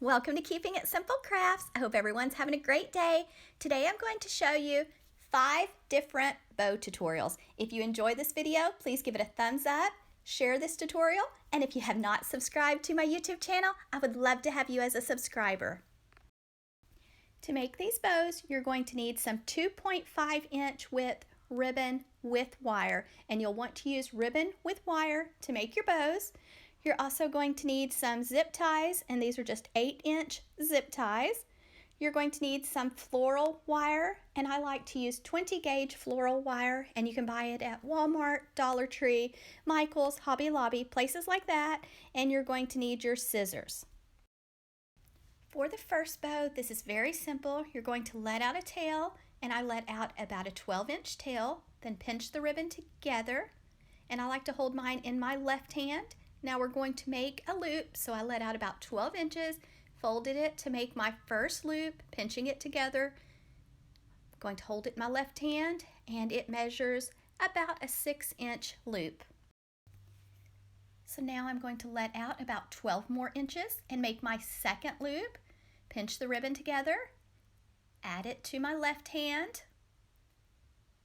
welcome to Keeping It Simple Crafts. I hope everyone's having a great day. Today I'm going to show you 5 different bow tutorials. If you enjoy this video, please give it a thumbs up, share this tutorial, and if you have not subscribed to my YouTube channel, I would love to have you as a subscriber. To make these bows, you're going to need some 2.5-inch width ribbon with wire, and you'll want to use ribbon with wire to make your bows. You're also going to need some zip ties, and these are just 8-inch zip ties. You're going to need some floral wire, and I like to use 20-gauge floral wire, and you can buy it at Walmart, Dollar Tree, Michael's, Hobby Lobby, places like that. And you're going to need your scissors. For the first bow, this is very simple. You're going to let out a tail, and I let out about a 12-inch tail, then pinch the ribbon together, and I like to hold mine in my left hand. Now we're going to make a loop, so I let out about 12 inches, folded it to make my first loop, pinching it together. I'm going to hold it in my left hand, and it measures about a 6-inch loop. So now I'm going to let out about 12 more inches and make my second loop, pinch the ribbon together, add it to my left hand.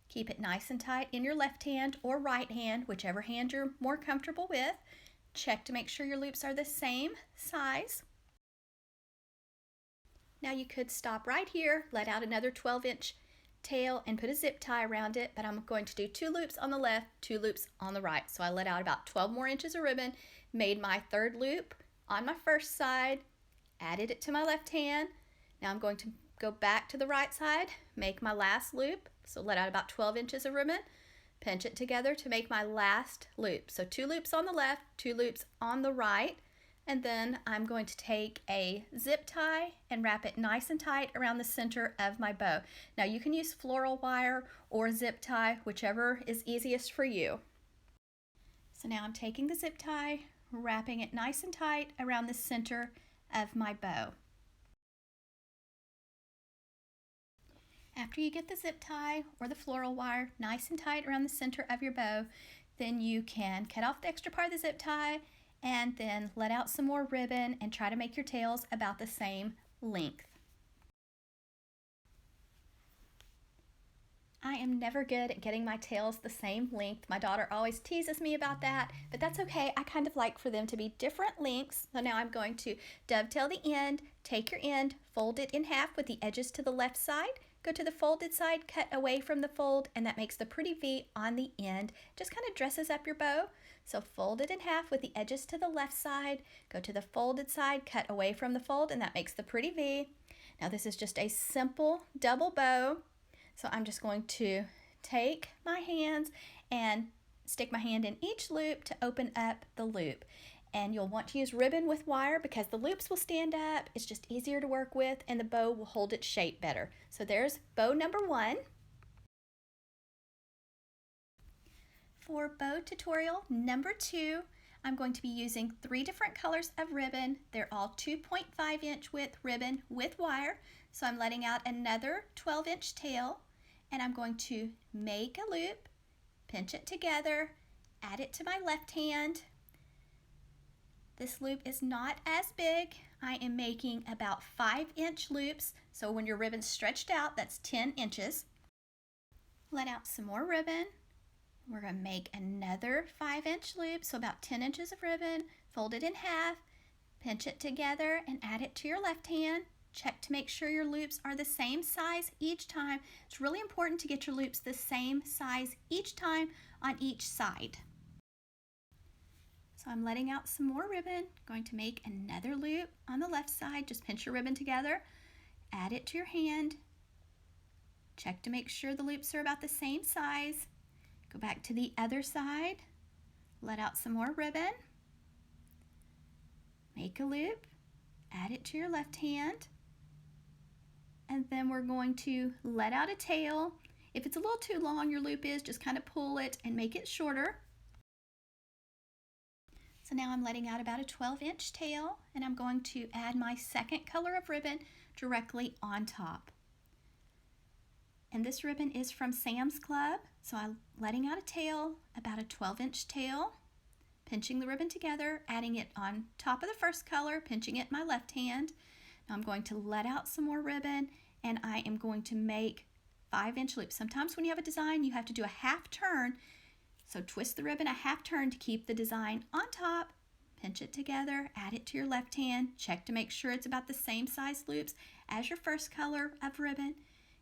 Keep it nice and tight in your left hand or right hand, whichever hand you're more comfortable with. Check to make sure your loops are the same size. Now you could stop right here, let out another 12-inch tail and put a zip tie around it, but I'm going to do 2 loops on the left, 2 loops on the right. So I let out about 12 more inches of ribbon, made my third loop on my first side, added it to my left hand. Now I'm going to go back to the right side, make my last loop, so let out about 12 inches of ribbon, pinch it together to make my last loop. So 2 loops on the left, 2 loops on the right, and then I'm going to take a zip tie and wrap it nice and tight around the center of my bow. Now you can use floral wire or zip tie, whichever is easiest for you. So now I'm taking the zip tie, wrapping it nice and tight around the center of my bow. After you get the zip tie or the floral wire nice and tight around the center of your bow, then you can cut off the extra part of the zip tie and then let out some more ribbon and try to make your tails about the same length. I am never good at getting my tails the same length. My daughter always teases me about that, but that's okay. I kind of like for them to be different lengths. So now I'm going to dovetail the end, take your end, fold it in half with the edges to the left side, go to the folded side, cut away from the fold, and that makes the pretty V on the end. Just kind of dresses up your bow. So fold it in half with the edges to the left side, go to the folded side, cut away from the fold, and that makes the pretty V. Now this is just a simple double bow. So I'm just going to take my hands and stick my hand in each loop to open up the loop. And you'll want to use ribbon with wire because the loops will stand up. It's just easier to work with, and the bow will hold its shape better. So there's bow number 1. For bow tutorial number 2, I'm going to be using 3 different colors of ribbon. They're all 2.5-inch width ribbon with wire. So I'm letting out another 12-inch tail, and I'm going to make a loop, pinch it together, add it to my left hand. This loop is not as big. I am making about 5-inch loops, so when your ribbon's stretched out, that's 10 inches. Let out some more ribbon. We're going to make another 5-inch loop, so about 10 inches of ribbon, fold it in half, pinch it together, and add it to your left hand. Check to make sure your loops are the same size each time. It's really important to get your loops the same size each time on each side. So I'm letting out some more ribbon, going to make another loop on the left side. Just pinch your ribbon together, add it to your hand. Check to make sure the loops are about the same size. Go back to the other side, let out some more ribbon, make a loop, add it to your left hand, and then we're going to let out a tail. If it's a little too long, your loop is, just kind of pull it and make it shorter. So now I'm letting out about a 12-inch tail, and I'm going to add my second color of ribbon directly on top. And this ribbon is from Sam's Club, so I'm letting out a tail, about a 12-inch tail, pinching the ribbon together, adding it on top of the first color, pinching it in my left hand. Now I'm going to let out some more ribbon, and I am going to make 5-inch loops. Sometimes when you have a design, you have to do a half turn. So twist the ribbon a half turn to keep the design on top, pinch it together, add it to your left hand, check to make sure it's about the same size loops as your first color of ribbon.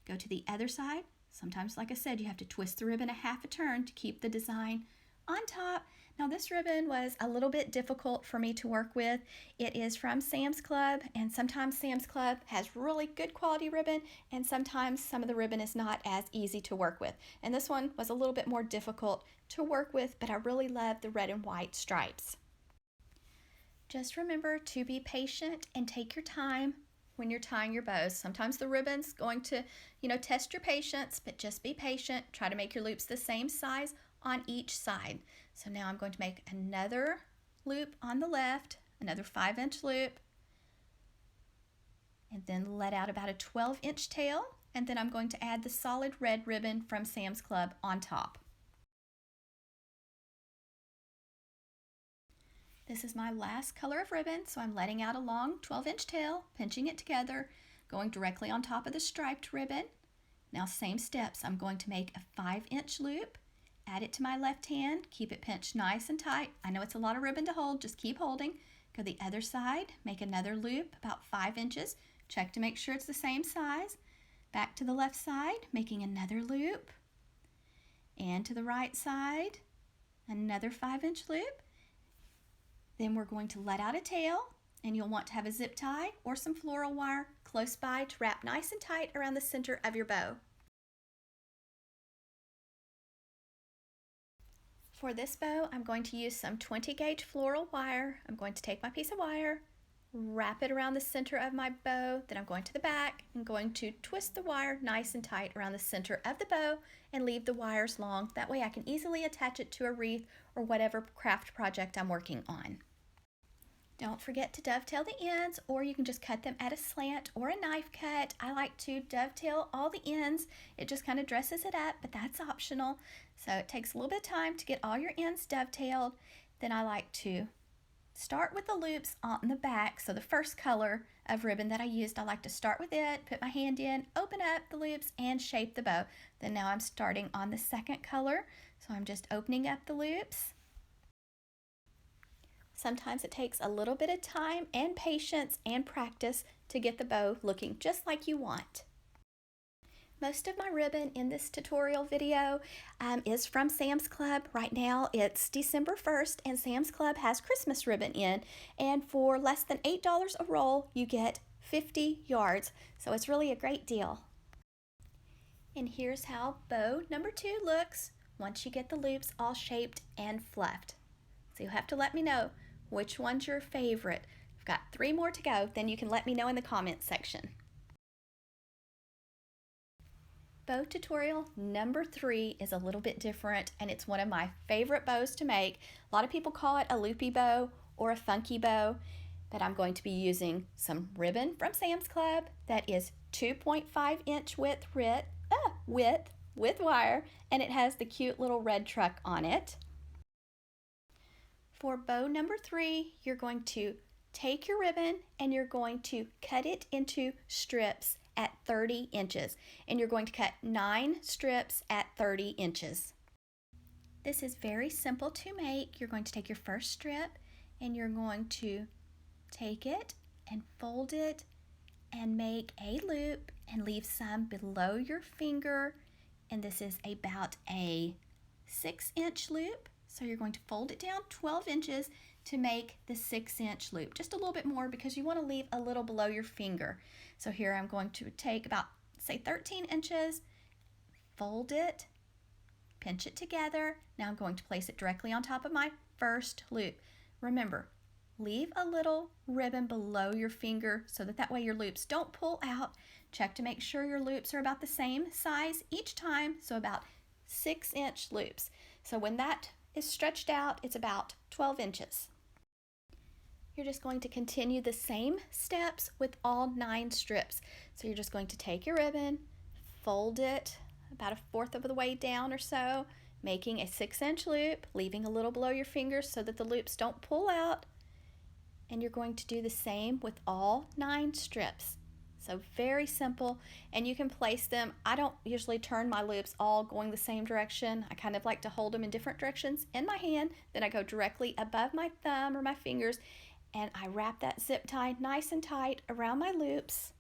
Go to the other side. Sometimes, like I said, you have to twist the ribbon a half a turn to keep the design on top. Now this ribbon was a little bit difficult for me to work with. It is from Sam's Club, and sometimes Sam's Club has really good quality ribbon, and sometimes some of the ribbon is not as easy to work with. And this one was a little bit more difficult to work with, but I really love the red and white stripes. Just remember to be patient and take your time when you're tying your bows. Sometimes the ribbon's going to, test your patience, but just be patient. Try to make your loops the same size on each side. So now I'm going to make another loop on the left, another 5-inch loop, and then let out about a 12-inch tail, and then I'm going to add the solid red ribbon from Sam's Club on top. This is my last color of ribbon, so I'm letting out a long 12-inch tail, pinching it together, going directly on top of the striped ribbon. Now same steps, I'm going to make a 5-inch loop, add it to my left hand, keep it pinched nice and tight. I know it's a lot of ribbon to hold, just keep holding. Go the other side, make another loop about 5 inches, check to make sure it's the same size. Back to the left side, making another loop. And to the right side, another 5-inch loop. Then we're going to let out a tail, and you'll want to have a zip tie or some floral wire close by to wrap nice and tight around the center of your bow. For this bow, I'm going to use some 20-gauge floral wire. I'm going to take my piece of wire, wrap it around the center of my bow, then I'm going to the back and going to twist the wire nice and tight around the center of the bow and leave the wires long. That way I can easily attach it to a wreath or whatever craft project I'm working on. Don't forget to dovetail the ends, or you can just cut them at a slant or a knife cut. I like to dovetail all the ends. It just kind of dresses it up, but that's optional. So it takes a little bit of time to get all your ends dovetailed. Then I like to start with the loops on the back. So the first color of ribbon that I used, I like to start with it, put my hand in, open up the loops, and shape the bow. Then now I'm starting on the second color. So I'm just opening up the loops. Sometimes it takes a little bit of time and patience and practice to get the bow looking just like you want. Most of my ribbon in this tutorial video is from Sam's Club. Right now it's December 1st and Sam's Club has Christmas ribbon in, and for less than $8 a roll you get 50 yards, so it's really a great deal. And here's how bow number 2 looks once you get the loops all shaped and fluffed. So you'll have to let me know which one's your favorite. I've got 3 more to go, then you can let me know in the comments section. Bow tutorial number 3 is a little bit different, and it's one of my favorite bows to make. A lot of people call it a loopy bow or a funky bow, but I'm going to be using some ribbon from Sam's Club that is 2.5-inch width with wire, and it has the cute little red truck on it. For bow number 3, you're going to take your ribbon and you're going to cut it into strips at 30 inches, and you're going to cut 9 strips at 30 inches. This is very simple to make. You're going to take your first strip and you're going to take it and fold it and make a loop and leave some below your finger, and this is about a 6-inch loop. So you're going to fold it down 12 inches to make the 6-inch loop, just a little bit more because you want to leave a little below your finger. So here I'm going to take about, say, 13 inches, fold it, pinch it together. Now I'm going to place it directly on top of my first loop. Remember, leave a little ribbon below your finger so that way your loops don't pull out. Check to make sure your loops are about the same size each time, so about 6-inch loops. So when that is stretched out, it's about 12 inches. You're just going to continue the same steps with all 9 strips. So you're just going to take your ribbon, fold it about 1/4 of the way down or so, making a 6-inch loop, leaving a little below your fingers so that the loops don't pull out. And you're going to do the same with all 9 strips. So very simple, and you can place them. I don't usually turn my loops all going the same direction. I kind of like to hold them in different directions in my hand. Then I go directly above my thumb or my fingers, and I wrap that zip tie nice and tight around my loops.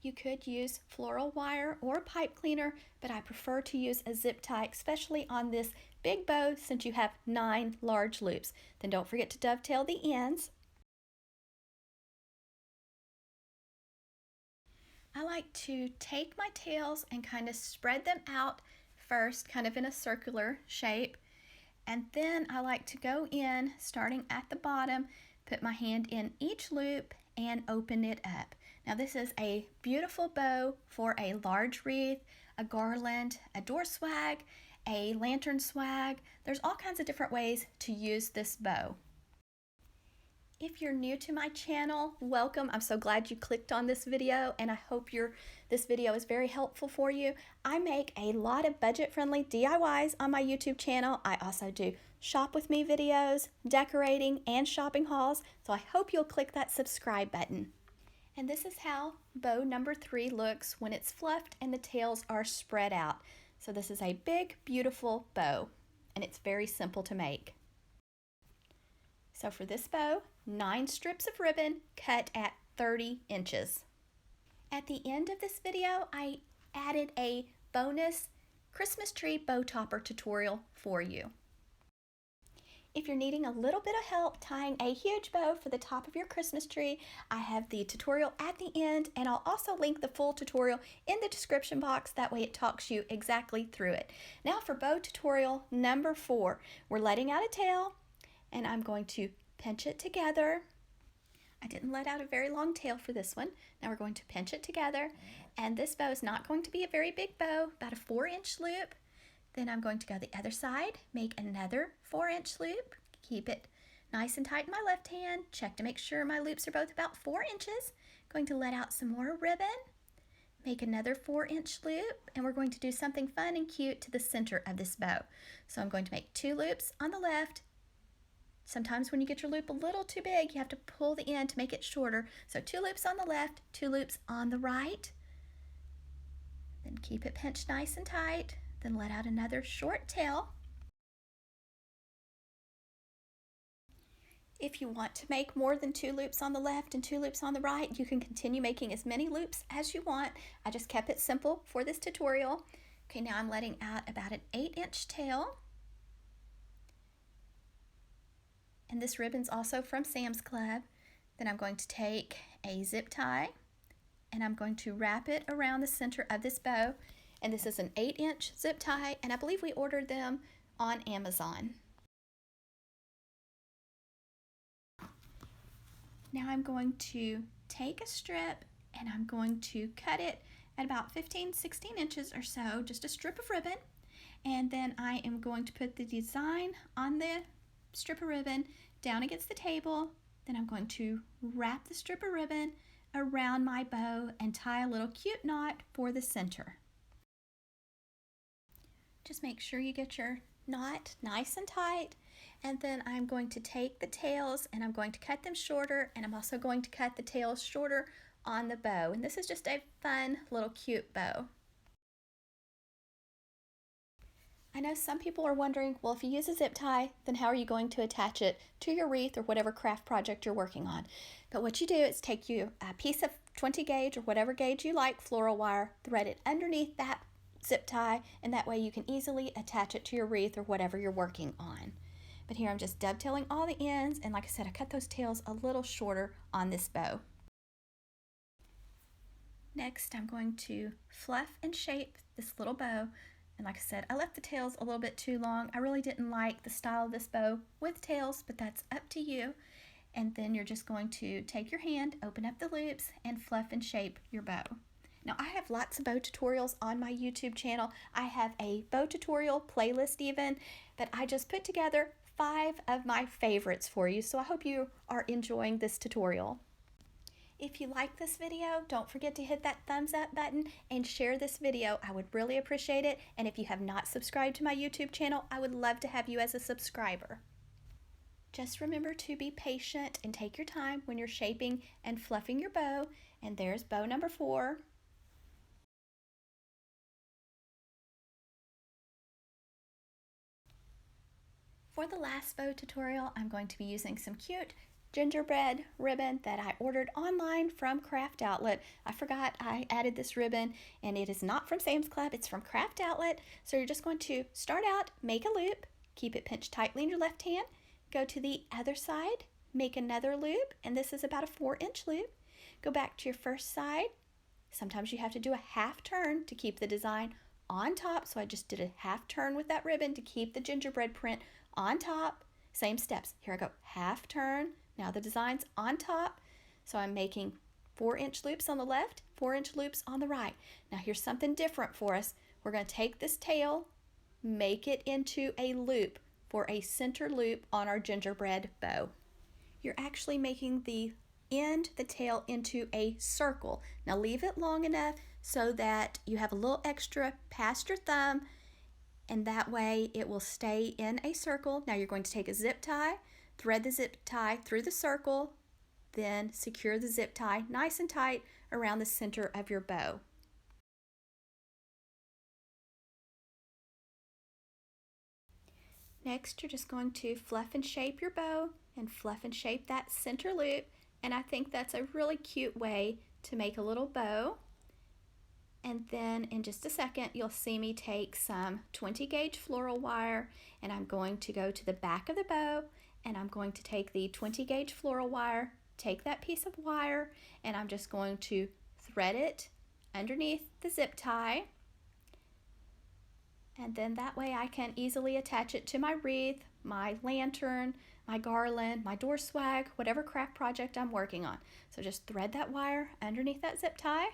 You could use floral wire or pipe cleaner, but I prefer to use a zip tie, especially on this big bow since you have 9 large loops. Then don't forget to dovetail the ends. I like to take my tails and kind of spread them out first, kind of in a circular shape. And then I like to go in, starting at the bottom, put my hand in each loop and open it up. Now this is a beautiful bow for a large wreath, a garland, a door swag, a lantern swag. There's all kinds of different ways to use this bow. If you're new to my channel, welcome. I'm so glad you clicked on this video, and I hope this video is very helpful for you. I make a lot of budget-friendly DIYs on my YouTube channel. I also do shop with me videos, decorating, and shopping hauls, so I hope you'll click that subscribe button. And this is how bow number 3 looks when it's fluffed and the tails are spread out. So this is a big, beautiful bow, and it's very simple to make. So for this bow, 9 strips of ribbon cut at 30 inches. At the end of this video, I added a bonus Christmas tree bow topper tutorial for you. If you're needing a little bit of help tying a huge bow for the top of your Christmas tree, I have the tutorial at the end, and I'll also link the full tutorial in the description box. That way it talks you exactly through it. Now for bow tutorial number 4, we're letting out a tail, and I'm going to pinch it together. I didn't let out a very long tail for this one. Now we're going to pinch it together, and this bow is not going to be a very big bow, about a 4-inch loop. Then I'm going to go the other side, make another 4-inch loop, keep it nice and tight in my left hand, check to make sure my loops are both about 4 inches. Going to let out some more ribbon, make another 4-inch loop, and we're going to do something fun and cute to the center of this bow. So I'm going to make 2 loops on the left. Sometimes when you get your loop a little too big, you have to pull the end to make it shorter. So 2 loops on the left, 2 loops on the right. Then keep it pinched nice and tight. Then let out another short tail. If you want to make more than 2 loops on the left and 2 loops on the right, you can continue making as many loops as you want. I just kept it simple for this tutorial. Okay, now I'm letting out about an 8-inch tail. And this ribbon's also from Sam's Club. Then I'm going to take a zip tie and I'm going to wrap it around the center of this bow. And this is an 8-inch zip tie, and I believe we ordered them on Amazon. Now I'm going to take a strip and I'm going to cut it at about 15-16 inches or so, just a strip of ribbon. And then I am going to put the design on the strip of ribbon down against the table. Then I'm going to wrap the strip of ribbon around my bow and tie a little cute knot for the center. Just make sure you get your knot nice and tight, and then I'm going to take the tails and I'm going to cut them shorter, and I'm also going to cut the tails shorter on the bow. And this is just a fun little cute bow. I know some people are wondering, well, if you use a zip tie, then how are you going to attach it to your wreath or whatever craft project you're working on? But what you do is take you a piece of 20 gauge or whatever gauge you like floral wire, thread it underneath that zip tie, and that way you can easily attach it to your wreath or whatever you're working on. But here I'm just dovetailing all the ends, and like I said, I cut those tails a little shorter on this bow. Next, I'm going to fluff and shape this little bow. And like I said, I left the tails a little bit too long. I really didn't like the style of this bow with tails, but that's up to you. And then you're just going to take your hand, open up the loops, and fluff and shape your bow. Now, I have lots of bow tutorials on my YouTube channel. I have a bow tutorial playlist even, but I just put together 5 of my favorites for you, so I hope you are enjoying this tutorial. If you like this video, don't forget to hit that thumbs up button and share this video. I would really appreciate it. And if you have not subscribed to my YouTube channel, I would love to have you as a subscriber. Just remember to be patient and take your time when you're shaping and fluffing your bow. And there's bow number 4. For the last bow tutorial, I'm going to be using some cute gingerbread ribbon that I ordered online from Craft Outlet. I forgot I added this ribbon, and it is not from Sam's Club, it's from Craft Outlet. So you're just going to start out, make a loop, keep it pinched tightly in your left hand, go to the other side, make another loop, and this is about a 4-inch loop. Go back to your first side. Sometimes you have to do a half turn to keep the design on top, so I just did a half turn with that ribbon to keep the gingerbread print on top. Same steps. Here I go, half turn. Now the design's on top, so I'm making 4-inch loops on the left, 4-inch loops on the right. Now here's something different for us. We're going to take this tail, make it into a loop for a center loop on our gingerbread bow. You're actually making the tail into a circle. Now leave it long enough so that you have a little extra past your thumb, and that way it will stay in a circle. Now you're going to take a zip tie, thread the zip tie through the circle, then secure the zip tie nice and tight around the center of your bow. Next, you're just going to fluff and shape your bow and fluff and shape that center loop, and I think that's a really cute way to make a little bow. And then in just a second, you'll see me take some 20 gauge floral wire, and I'm going to go to the back of the bow, and I'm going to take the 20 gauge floral wire, take that piece of wire, and I'm just going to thread it underneath the zip tie. And then that way I can easily attach it to my wreath, my lantern, my garland, my door swag, whatever craft project I'm working on. So just thread that wire underneath that zip tie.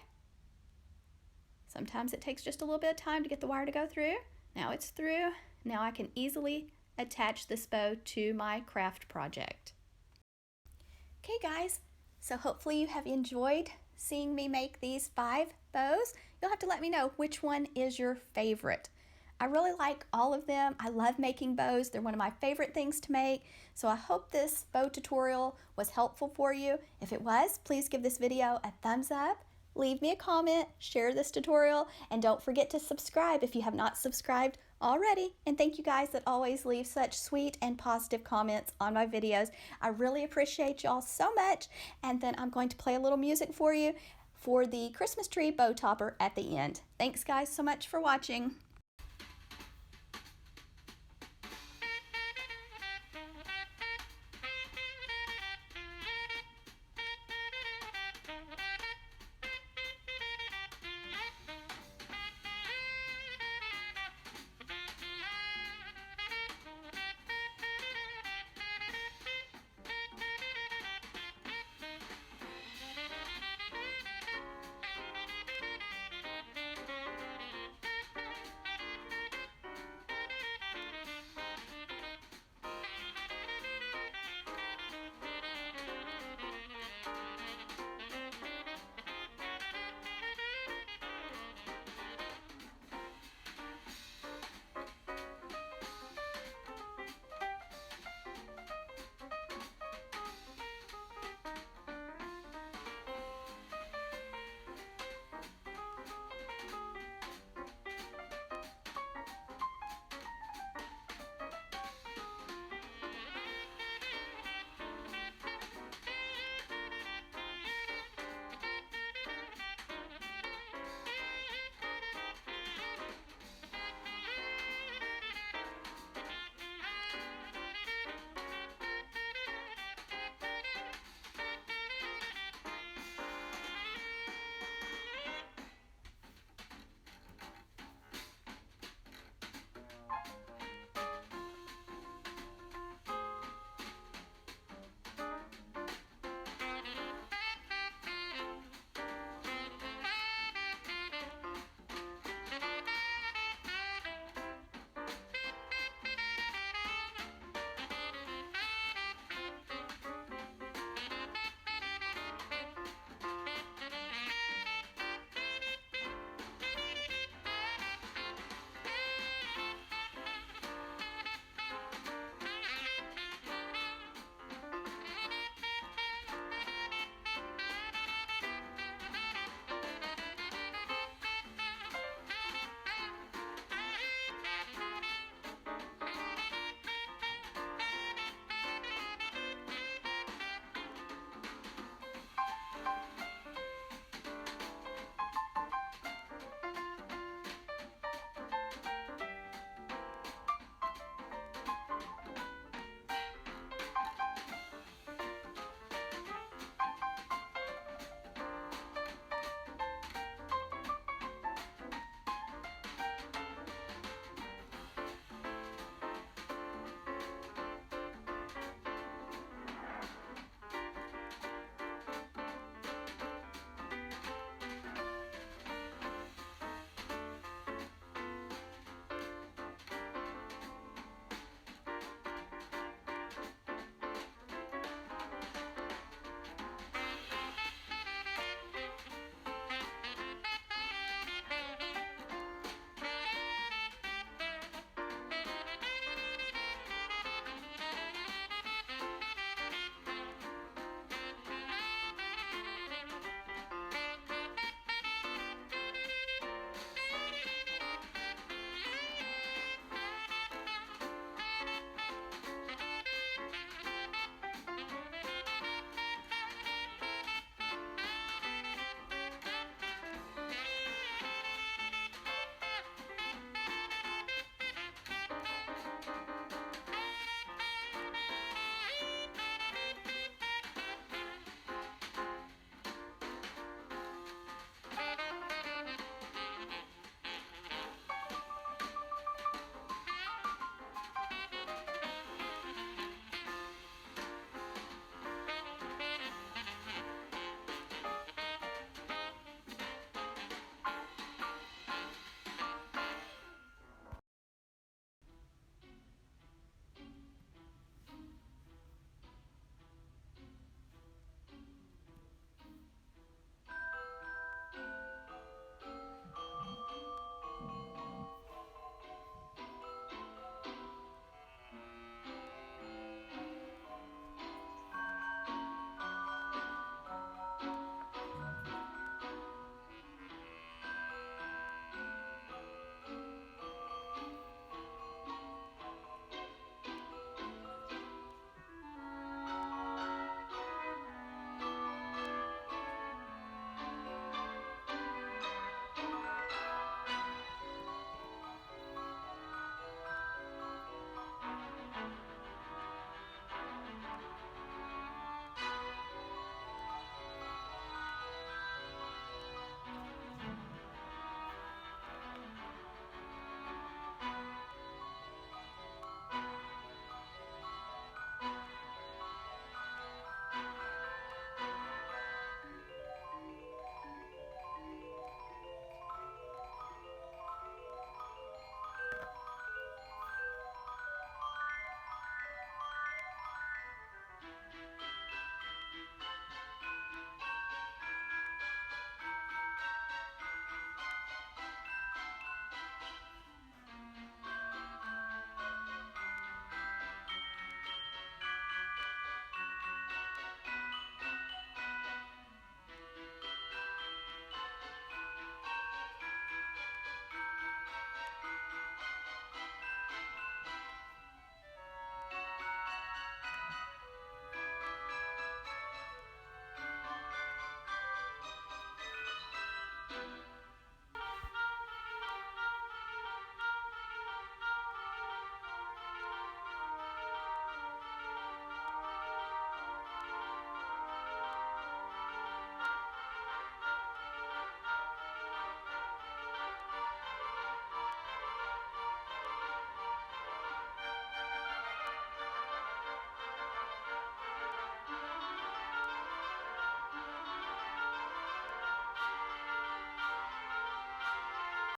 Sometimes it takes just a little bit of time to get the wire to go through. Now it's through. Now I can easily attach this bow to my craft project. Okay guys, so hopefully you have enjoyed seeing me make these 5 bows. You'll have to let me know which one is your favorite. I really like all of them. I love making bows. They're one of my favorite things to make. So I hope this bow tutorial was helpful for you. If it was, please give this video a thumbs up. Leave me a comment, share this tutorial, and don't forget to subscribe if you have not subscribed already. And thank you guys that always leave such sweet and positive comments on my videos. I really appreciate y'all so much. And then I'm going to play a little music for you for the Christmas tree bow topper at the end. Thanks guys so much for watching.